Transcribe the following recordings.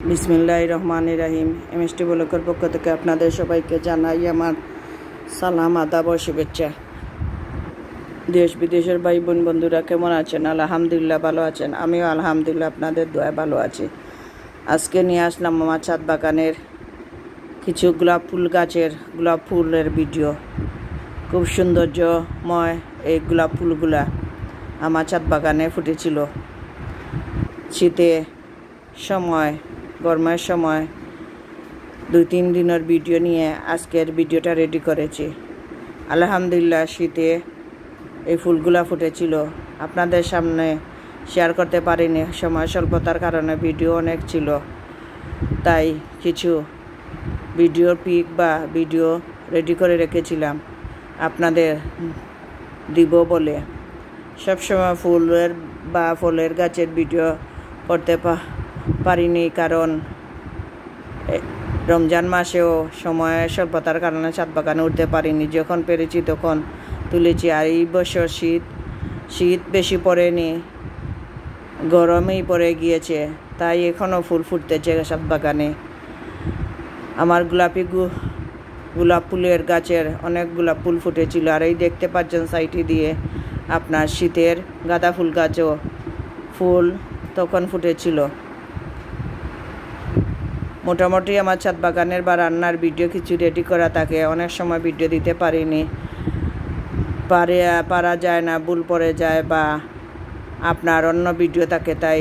বিসমিল্লাহির রহমানির রহিম। এমএসটি ব্লকের পক্ষ থেকে আপনাদের সবাইকে জানাই আমার সালাম, আদাব ও শুভেচ্ছা। দেশ বিদেশের ভাই বোন বন্ধুরা কেমন আছেন? আলহামদুলিল্লাহ ভালো আছেন। আমিও আলহামদুলিল্লাহ আপনাদের দোয়ায় ভালো আছি। আজকে নিয়ে আসলাম আমার ছাদ বাগানের কিছু গোলাপ ফুল গাছের গোলাপ ফুলের ভিডিও। খুব সৌন্দর্যময় এই গোলাপ ফুলগুলা আমার ছাদ বাগানে ফুটেছিল। শীতে সময়, গরমের সময় 2-3 দিনের ভিডিও নিয়ে আজকের ভিডিওটা রেডি করেছি। আলহামদুলিল্লাহ শীতে এই ফুলগুলা ফুটেছিল। আপনাদের সামনে শেয়ার করতে পারিনি, সময় স্বল্পতার কারণে ভিডিও অনেক ছিল, তাই কিছু ভিডিও পিক বা ভিডিও রেডি করে রেখেছিলাম আপনাদের দিব বলে। সবসময় ফুলের বা ফলের গাছের ভিডিও করতে পারিনি, কারণ রমজান মাসেও সময় স্বল্পতার কারণে ছাদ বাগানে উঠতে পারিনি। যখন পেরেছি তখন তুলেছি। আর এই বছর শীত বেশি পড়েনি, গরমেই পড়ে গিয়েছে, তাই এখনও ফুল ফুটতেছে ছাদ বাগানে। আমার গোলাপ ফুলের গাছের অনেক গোলাপ ফুল ফুটেছিল। আর এই দেখতে পাচ্ছেন সাইডে দিয়ে আপনার শীতের গাঁদা ফুল গাছও ফুল তখন ফুটেছিল। মোটামুটি আমার ছাদ বাগানের বা রান্নার ভিডিও কিছু রেডি করা থাকে, অনেক সময় ভিডিও দিতে পারিনি, পারা যায় না, ভুল পড়ে যায় বা আপনার অন্য ভিডিও থাকে, তাই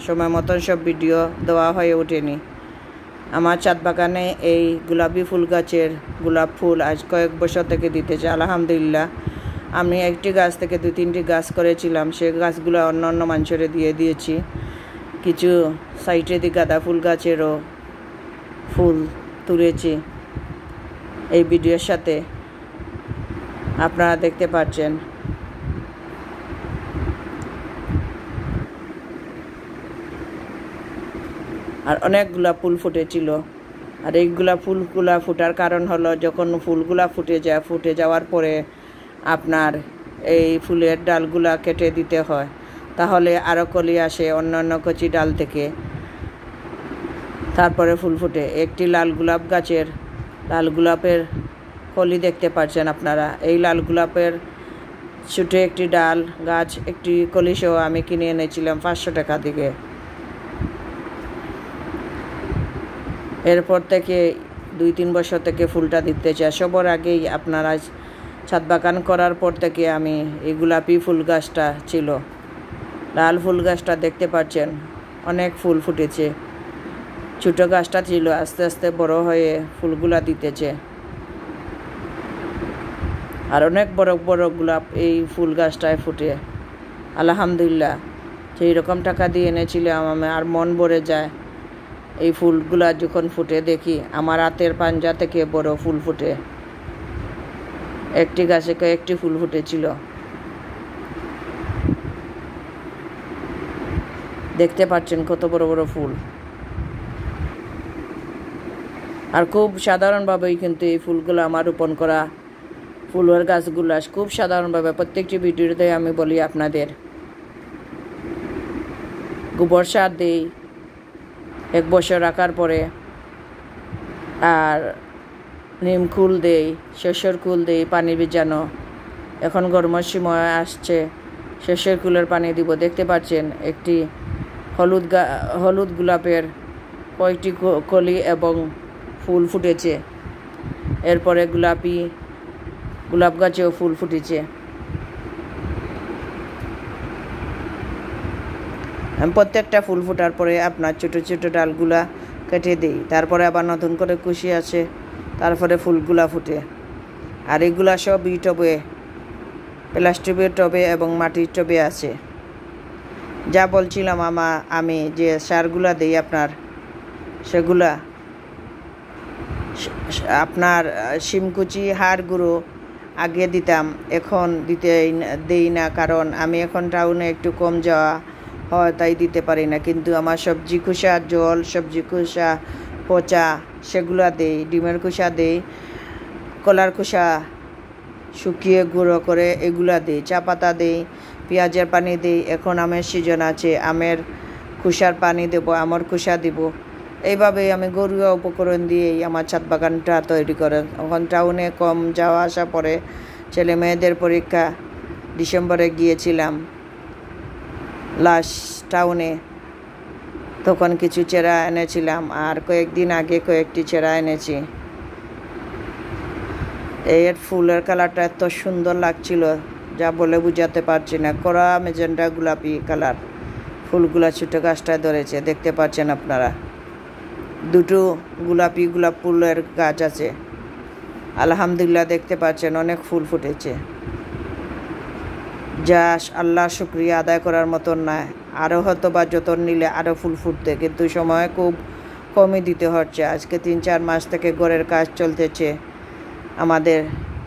সময় মতন সব ভিডিও দেওয়া হয়ে ওঠেনি। আমার ছাদ বাগানে এই গোলাপি ফুল গাছের গোলাপ ফুল আজ কয়েক বছর থেকে দিতেছে। আলহামদুলিল্লাহ আমি একটি গাছ থেকে 2-3টি গাছ করেছিলাম, সে গাছগুলো অন্য মানুষের দিয়ে দিয়েছি। কিছু সাইডে দিয়ে গাঁদা ফুল গাছেরও ফুল তুলেছি এই ভিডিওর সাথে, আপনারা দেখতে পাচ্ছেন। আর অনেক গোলাপ ফুল ফুটেছিল। আর এই গোলাপ ফুলগুলা ফুটার কারণ হলো, যখন ফুলগুলা ফুটে যাওয়ার পরে আপনার এই ফুলের ডালগুলা কেটে দিতে হয়, তাহলে আরও কলি আসে অন্য কচি ডাল থেকে, তারপরে ফুল ফুটে। একটি লাল গোলাপের কলি দেখতে পাচ্ছেন আপনারা। এই লাল গোলাপের ছোটো একটি ডাল গাছ, একটি কলি সহ আমি কিনে এনেছিলাম 500 টাকা থেকে। এরপর থেকে 2-3 বছর থেকে ফুলটা দিতেছে। সবার আগেই আপনারা ছাদ বাগান করার পর থেকে আমি এই গোলাপি ফুল গাছটা ছিল, লাল ফুল গাছটা দেখতে পাচ্ছেন অনেক ফুল ফুটেছে। ছোটো গাছটা ছিল, আস্তে আস্তে বড় হয়ে ফুলগুলা দিতেছে। আর অনেক বড় বড় গোলাপ এই ফুল গাছটায় ফুটে। আলহামদুলিল্লাহ সেই রকম টাকা দিয়ে এনেছিলাম আমি, আর মন ভরে যায় এই ফুলগুলা যখন ফুটে দেখি। আমার হাতের পাঞ্জা থেকে বড় ফুল ফুটে। একটি গাছে কয়েকটি ফুল ফুটেছিল, দেখতে পাচ্ছেন কত বড় বড় ফুল। আর খুব সাধারণভাবেই কিন্তু এই ফুলগুলো আমার রোপণ করা ফুলের গাছগুলো খুব সাধারণভাবে প্রত্যেকটি ভিডিওতে আমি বলি আপনাদের। গোবর সার দিই 1 বছর রাখার পরে, আর নিম কুল দেই, সরষের কুল দেই পানি ভিজানো। এখন গরমের সময় আসছে, সরষের কুলের পানি দিব। দেখতে পাচ্ছেন একটি হলুদ গোলাপের কয়েকটি কলি এবং ফুল ফুটেছে। এরপরে গোলাপ গাছেও ফুল ফুটেছে। আমি প্রত্যেকটা ফুল ফোটার পরে আপনার ছোটো ছোটো ডালগুলা কেটে দিই, তারপরে আবার নতুন করে কুশি আসে, তারপরে ফুলগুলা ফুটে। আর এগুলা সব টবে, প্লাস্টিকের টবে এবং মাটির টবে আছে। যা বলছিলাম আমি যে সারগুলা দিই আপনার, সেগুলা আপনার শিমকুচি হাড় গুঁড়ো আগে দিতাম, এখন দেই না, কারণ আমি এখন টাউনে একটু কম যাওয়া হয়, তাই দিতে পারি না। কিন্তু আমার সবজি খোসা জল, সবজি খোসা পচা সেগুলা দেই, ডিমের খোসা দেই, কলার খোসা শুকিয়ে গুঁড়ো করে এগুলা দিই, চা পাতা দিই, পেঁয়াজের পানি দিই। এখন আমের সিজন আছে, আমের খোসার পানি দেবো, আমের খোসা দিব। এইভাবেই আমি ঘরোয়া উপকরণ দিয়েই আমার ছাদ বাগানটা তৈরি করেন। এখন টাউনে কম যাওয়া আসা পরে ছেলে মেয়েদের পরীক্ষা ডিসেম্বরে গিয়েছিলাম লাস্ট টাউনে, তখন কিছু চেরা এনেছিলাম আর কয়েকদিন আগে কয়েকটি চেরা এনেছি। এর ফুলের কালারটা এত সুন্দর লাগছিল যা বলে বুঝাতে পারছি না। কড়া মেজেন্টা গোলাপি কালার ফুলগুলা ছোটো গাছটায় ধরেছে, দেখতে পাচ্ছেন আপনারা। দুটো গোলাপ ফুলের গাছ আছে, আলহামদুলিল্লাহ দেখতে পাচ্ছেন অনেক ফুল ফুটেছে, যা আল্লাহর শুকরিয়া আদায় করার মতন না। আরও হয়তো বা যতন নিলে আরও ফুল ফুটতে, কিন্তু সময় খুব কমই দিতে হচ্ছে। আজকে 3-4 মাস থেকে ঘরের কাজ চলতেছে আমাদের।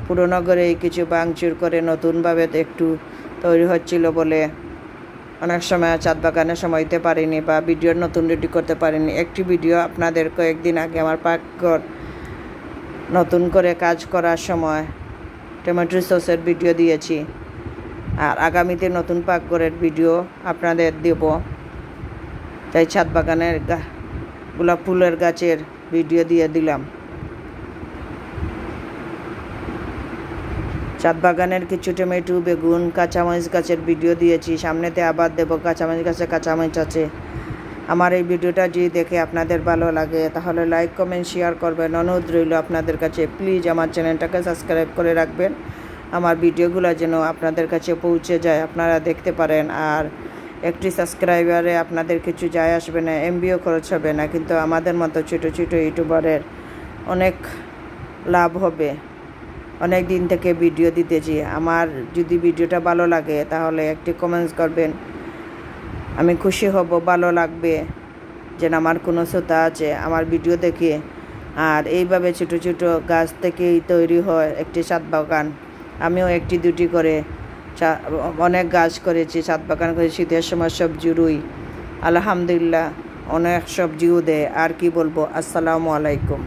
পুরোনো ঘরে কিছু ভাঙচুর করে নতুনভাবে একটু তৈরি হচ্ছিল বলে অনেক সময় ছাদ বাগানে সময় দিতে পারিনি বা ভিডিওর নতুন রেডি করতে পারিনি। একটি ভিডিও আপনাদের কয়েকদিন আগে আমার পাকঘর নতুন করে কাজ করার সময় টমেটো সসের ভিডিও দিয়েছি, আর আগামীতে নতুন পাকঘরের ভিডিও আপনাদের দেব। তাই ছাদ বাগানের গোলাপ ফুলের গাছের ভিডিও দিয়ে দিলাম। ছাদ বাগানের কিছু টমেটো, বেগুন, কাঁচামরিচ গাছের ভিডিও দিয়েছি, সামনেতে আবার দেবো। কাঁচামরিচ গাছে কাঁচামরিচ আছে। আমার এই ভিডিওটা যদি দেখে আপনাদের ভালো লাগে তাহলে লাইক, কমেন্ট, শেয়ার করবেন। অনুরোধ রইল আপনাদের কাছে, প্লিজ আমার চ্যানেলটাকে সাবস্ক্রাইব করে রাখবেন, আমার ভিডিওগুলো যেন আপনাদের কাছে পৌঁছে যায়, আপনারা দেখতে পারেন। আর একটি সাবস্ক্রাইবারে আপনাদের কিছু যায় আসবে না, এমবিও খরচ হবে না, কিন্তু আমাদের মতো ছোটো ছোটো ইউটিউবারের অনেক লাভ হবে। অনেক দিন থেকে ভিডিও দিতেছি, আমার যদি ভিডিওটা ভালো লাগে তাহলে একটি কমেন্টস করবেন, আমি খুশি হব, ভালো লাগবে যেন আমার কোনো শ্রোতা আছে আমার ভিডিও দেখে। আর এইভাবে ছোটো ছোটো গাছ থেকেই তৈরি হয় একটি ছাদ বাগান। আমিও 1-2টি করে অনেক গাছ করেছি, ছাদ বাগান করে। শীতের সময় সবজি রুই, আলহামদুলিল্লাহ অনেক সবজিও দেয়। আর কি বলবো, আসসালামু আলাইকুম।